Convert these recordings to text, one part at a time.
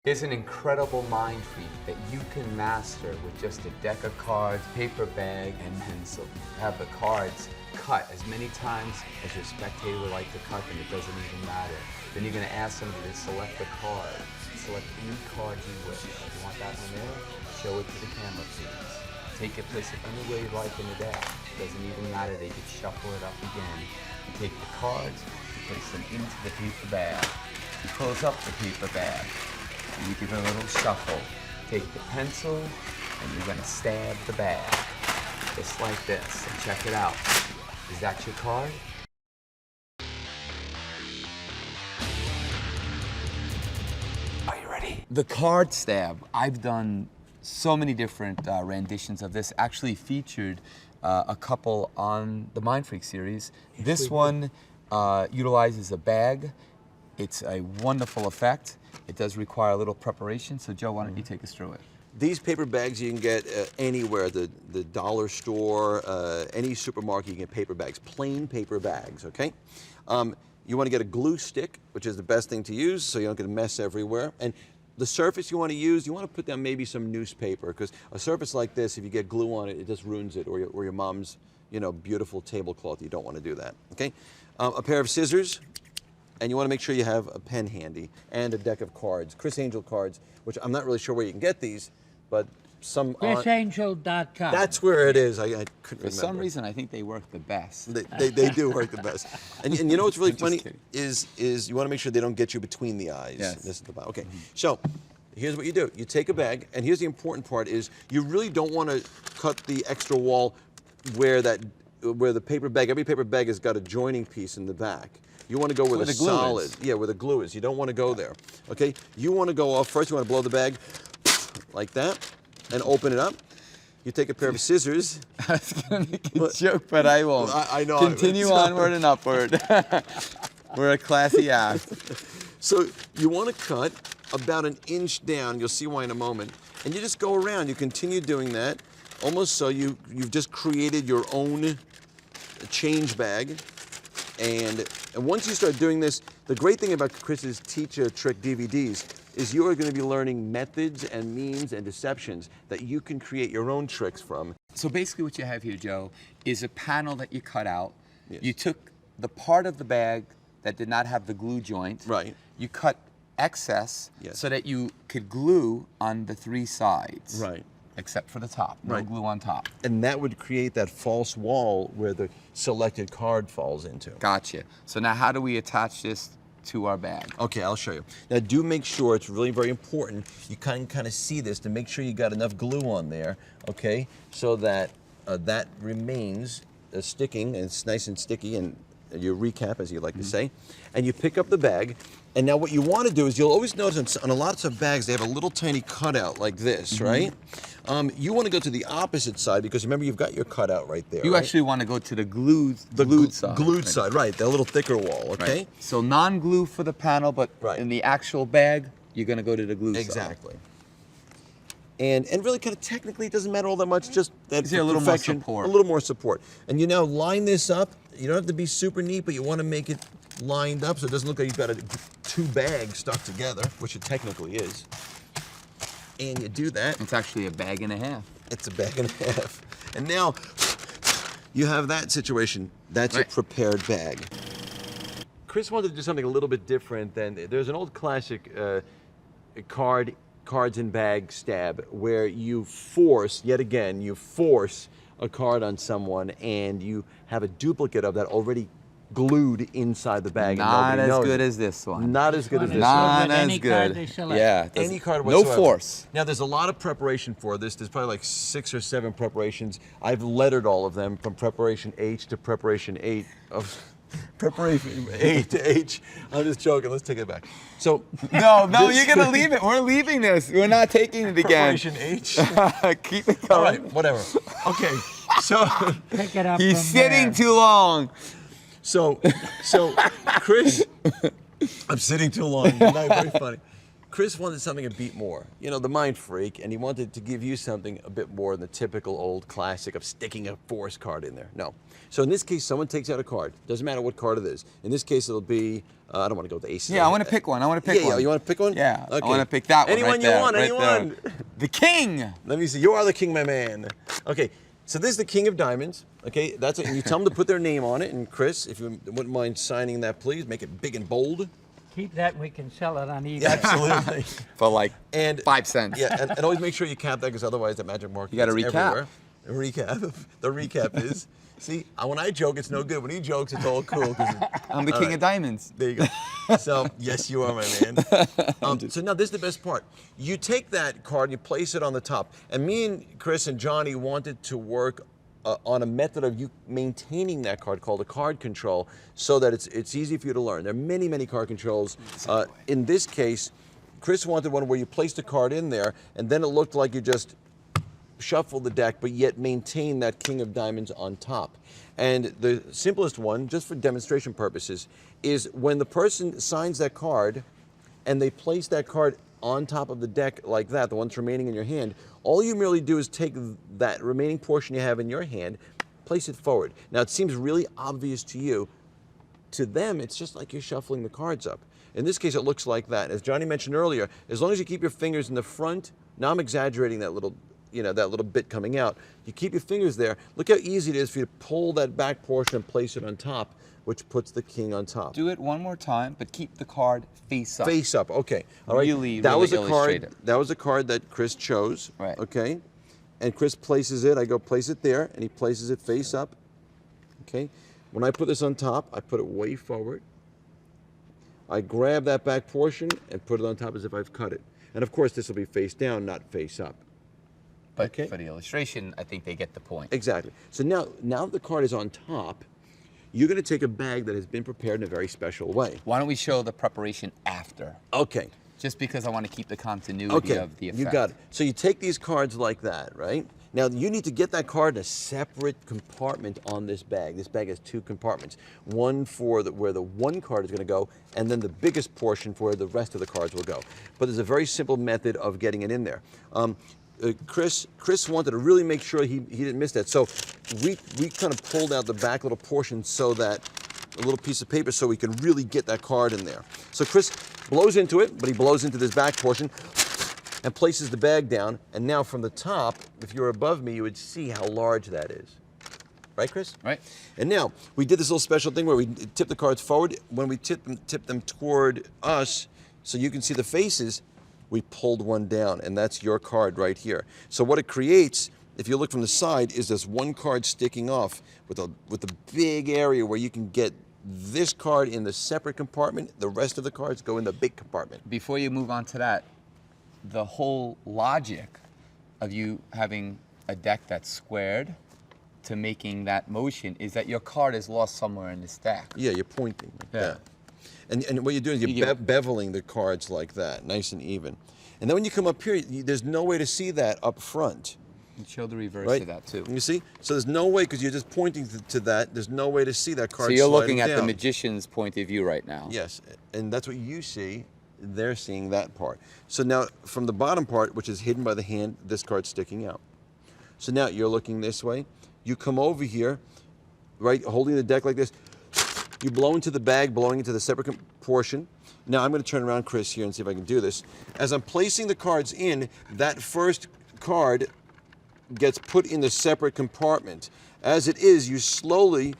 Is an incredible mind feat that you can master with just a deck of cards, paper bag, and pencil. Have the cards cut as many times as your spectator would like to cut them, it doesn't even matter. Then you're going to ask somebody to select the card. Select any card you wish. If you want that one there, show it to the camera, please. Take it, place it anywhere you like in the deck. It doesn't even matter, they could shuffle it up again. You take the cards, you place them into the paper bag. You close up the paper bag. And you give it a little shuffle. Take the pencil, and you're gonna stab the bag. Just like this, and check it out. Is that your card? Are you ready? The card stab, I've done so many different renditions of this, actually featured a couple on the Mindfreak series. This one utilizes a bag. It's a wonderful effect. It does require a little preparation, so Joe, why don't you take us through it? These paper bags you can get anywhere, the dollar store, any supermarket, you can get paper bags, plain paper bags, okay? You want to get a glue stick, which is the best thing to use so you don't get a mess everywhere. And the surface you want to use, you want to put down maybe some newspaper, because a surface like this, if you get glue on it, it just ruins it, or your mom's, you know, beautiful tablecloth. You don't want to do that, okay? A pair of scissors. And you want to make sure you have a pen handy and a deck of cards, Criss Angel cards, which I'm not really sure where you can get these, but some ChrissAngel.com. That's where it is. I couldn't remember. For some reason, I think they work the best. They do work the best. And you know what's really funny is you want to make sure they don't get you between the eyes. Yes. This is the bottom. Okay. So here's what you do. You take a bag, and here's the important part: is you really don't want to cut the extra wall where the paper bag. Every paper bag has got a joining piece in the back. You want to go where the solid, is. Yeah, where the glue is. You don't want to go there, okay? You want to go off, first you want to blow the bag like that and open it up. You take a pair of scissors. I was going to make a joke, but I won't. I know. Continue onward and upward. We're a classy act. So you want to cut about an inch down. You'll see why in a moment. And you just go around. You continue doing that, almost so you've just created your own change bag. And once you start doing this, the great thing about Criss's Teach a Trick DVDs is you are going to be learning methods and means and deceptions that you can create your own tricks from. So basically what you have here, Joe, is a panel that you cut out. Yes. You took the part of the bag that did not have the glue joint. Right. You cut excess so that you could glue on the three sides. Right. Except for the top, no glue on top. And that would create that false wall where the selected card falls into. Gotcha. So now how do we attach this to our bag? Okay, I'll show you. Now do make sure, it's really very important, you can kind of see this to make sure you got enough glue on there, okay, so that that remains sticking, and it's nice and sticky, and your recap, as you like to say, and you pick up the bag. And now what you want to do is, you'll always notice on a lot of bags, they have a little tiny cutout like this, right? You want to go to the opposite side, because remember, you've got your cutout right there. You right? actually want to go to the glued side. Glued side, right, that little thicker wall, okay? Right. So non-glue for the panel, but in the actual bag, you're going to go to the glue side. Exactly. And really kind of technically, it doesn't matter all that much, just that a little more support. A little more support. And you now line this up. You don't have to be super neat, but you want to make it lined up so it doesn't look like you've got two bags stuck together, which it technically is. And you do that. It's actually a bag and a half. It's a bag and a half. And now you have that situation. That's your prepared bag. Criss wanted to do something a little bit different than, there's an old classic cards and bag stab where you force, yet again, you force a card on someone and you have a duplicate of that already glued inside the bag. Not as good as this one. Not as good as this one. Not as Any good. card they select. Yeah. Any card whatsoever. No force. Now there's a lot of preparation for this. There's probably like 6 or 7 preparations. I've lettered all of them from preparation H to preparation 8 of preparation A to H. I'm just joking. Let's take it back. So no, you're gonna leave it. We're leaving this. We're not taking it again. Preparation H. Keep it going. All right, whatever. Okay. So Pick it up. he's sitting too long. So Criss, I'm sitting too long. Very funny. Criss wanted something a bit more. You know, the mind freak, and he wanted to give you something a bit more than the typical old classic of sticking a force card in there. No. So in this case, someone takes out a card. Doesn't matter what card it is. In this case, it'll be, I don't want to go with the aces. Yeah, I want to pick one. I want to pick one. Yeah, you want to pick one? Yeah, Okay. I want to pick that one. Anyone right you there, want, right anyone. there. The king. Let me see. You are the king, my man. Okay. So this is the king of diamonds. Okay, that's it. And you tell them to put their name on it. And Criss, if you wouldn't mind signing that, please make it big and bold. Keep that and we can sell it on eBay. Yeah, absolutely. For like And 5 cents. Yeah, and always make sure you cap that because otherwise that magic mark. You gotta gets recap. everywhere. Recap. The recap is. See, when I joke, it's no good. When he jokes, it's all cool. I'm the king of diamonds. There you go. So, yes, you are, my man. So now this is the best part. You take that card, you place it on the top. And me and Criss and Johnny wanted to work on a method of you maintaining that card called a card control so that it's easy for you to learn. There are many, many card controls. In this case, Criss wanted one where you placed a card in there and then it looked like you just shuffle the deck, but yet maintain that king of diamonds on top. And the simplest one, just for demonstration purposes, is when the person signs that card and they place that card on top of the deck like that, the one that's remaining in your hand, all you merely do is take that remaining portion you have in your hand, place it forward. Now it seems really obvious to you. To them, it's just like you're shuffling the cards up. In this case, it looks like that. As Johnny mentioned earlier, as long as you keep your fingers in the front, now I'm exaggerating that little that little bit coming out. You keep your fingers there. Look how easy it is for you to pull that back portion and place it on top, which puts the king on top. Do it one more time, but keep the card face up. Face up. Okay. All right. Really, that really was a illustrate card. it. That was a card that Criss chose. Right. Okay. And Criss places it. I go place it there, and he places it face up. Okay. When I put this on top, I put it way forward. I grab that back portion and put it on top as if I've cut it. And of course, this will be face down, not face up. But Okay. for the illustration, I think they get the point. Exactly. So now the card is on top, you're going to take a bag that has been prepared in a very special way. Why don't we show the preparation after? Okay. Just because I want to keep the continuity of the effect. You got it. So you take these cards like that, right? Now you need to get that card in a separate compartment on this bag. This bag has 2 compartments. One for where the one card is going to go, and then the biggest portion for where the rest of the cards will go. But there's a very simple method of getting it in there. Criss wanted to really make sure he didn't miss that. So we kind of pulled out the back little portion so that a little piece of paper so we can really get that card in there. So Criss blows into it, but he blows into this back portion and places the bag down. And now from the top, if you're above me, you would see how large that is. Right, Criss? Right. And now, we did this little special thing where we tip the cards forward. When we tip them toward us, so you can see the faces, we pulled one down, and that's your card right here. So what it creates, if you look from the side, is this one card sticking off with a big area where you can get this card in the separate compartment. The rest of the cards go in the big compartment. Before you move on to that, the whole logic of you having a deck that's squared to making that motion is that your card is lost somewhere in the stack. Yeah, you're pointing like Yeah. that. And what you're doing is you're beveling the cards like that, nice and even. And then when you come up here, there's no way to see that up front. And show the reverse Right? of that too. You see? So there's no way, because you're just pointing to that, there's no way to see that card So you're sliding looking at the down. magician's point of view right now. Yes, and that's what you see. They're seeing that part. So now, from the bottom part, which is hidden by the hand, this card's sticking out. So now you're looking this way. You come over here, right, holding the deck like this. You blow into the bag, blowing into the separate portion. Now I'm going to turn around Criss here and see if I can do this. As I'm placing the cards in, that first card gets put in the separate compartment. As it is, you slowly,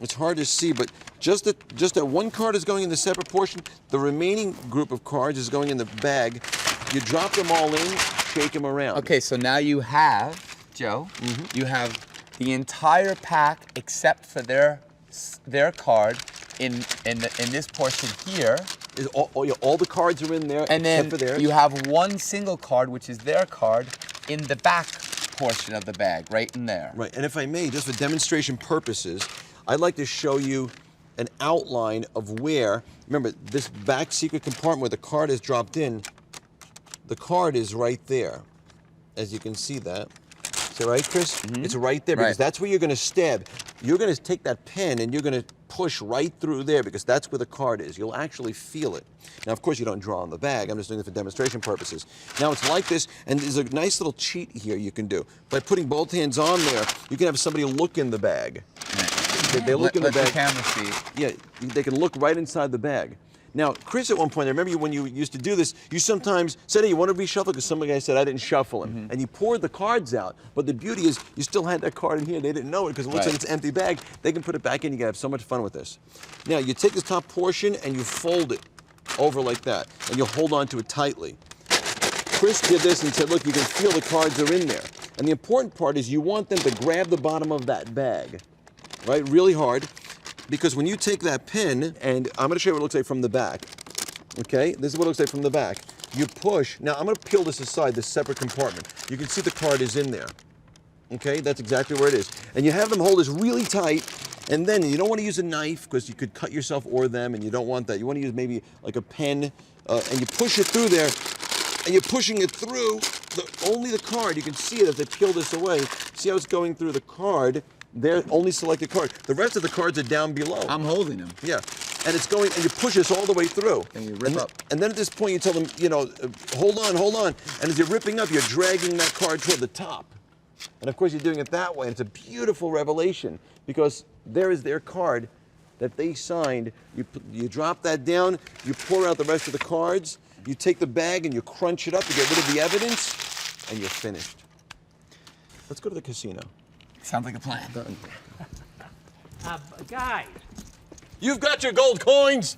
it's hard to see, but just that one card is going in the separate portion, the remaining group of cards is going in the bag. You drop them all in, shake them around. Okay, so now you have, Joe, you have the entire pack except for their card in this portion here. All the cards are in there And then except for theirs. you have one single card, which is their card, in the back portion of the bag, right in there. Right, and if I may, just for demonstration purposes, I'd like to show you an outline of where, remember, this back secret compartment where the card is dropped in, the card is right there, as you can see that. Is that right, Criss? It's right there, because Right. that's where you're going to stab. You're going to take that pen and you're going to push right through there because that's where the card is. You'll actually feel it. Now, of course, you don't draw on the bag. I'm just doing it for demonstration purposes. Now, it's like this, and there's a nice little cheat here you can do. By putting both hands on there, you can have somebody look in the bag. They look in the bag. Let the camera see. Yeah, they can look right inside the bag. Now, Chris, at one point, I remember when you used to do this, you sometimes said, hey, you want to reshuffle? Because some guy said, I didn't shuffle him. And you poured the cards out. But the beauty is, you still had that card in here. They didn't know it because it looks like it's an empty bag. They can put it back in. You can have so much fun with this. Now, you take the top portion and you fold it over like that. And you hold on to it tightly. Chris did this and said, look, you can feel the cards are in there. And the important part is you want them to grab the bottom of that bag, right, really hard. Because when you take that pin, and I'm going to show you what it looks like from the back, okay? This is what it looks like from the back. You push. Now, I'm going to peel this aside, this separate compartment. You can see the card is in there, okay? That's exactly where it is. And you have them hold this really tight, and then you don't want to use a knife because you could cut yourself or them, and you don't want that. You want to use maybe like a pen, and you push it through there, and you're pushing it through only the card. You can see it as they peel this away. See how it's going through the card? They're only selected card. The rest of the cards are down below. I'm holding them. Yeah, and it's going, and you push this all the way through. And you rip up. And then at this point, you tell them, you know, hold on, hold on. And as you're ripping up, you're dragging that card toward the top. And of course, you're doing it that way. And it's a beautiful revelation because there is their card that they signed. You drop that down. You pour out the rest of the cards. You take the bag and you crunch it up to get rid of the evidence, and you're finished. Let's go to the casino. Sounds like a plan. Guys, You've got your gold coins.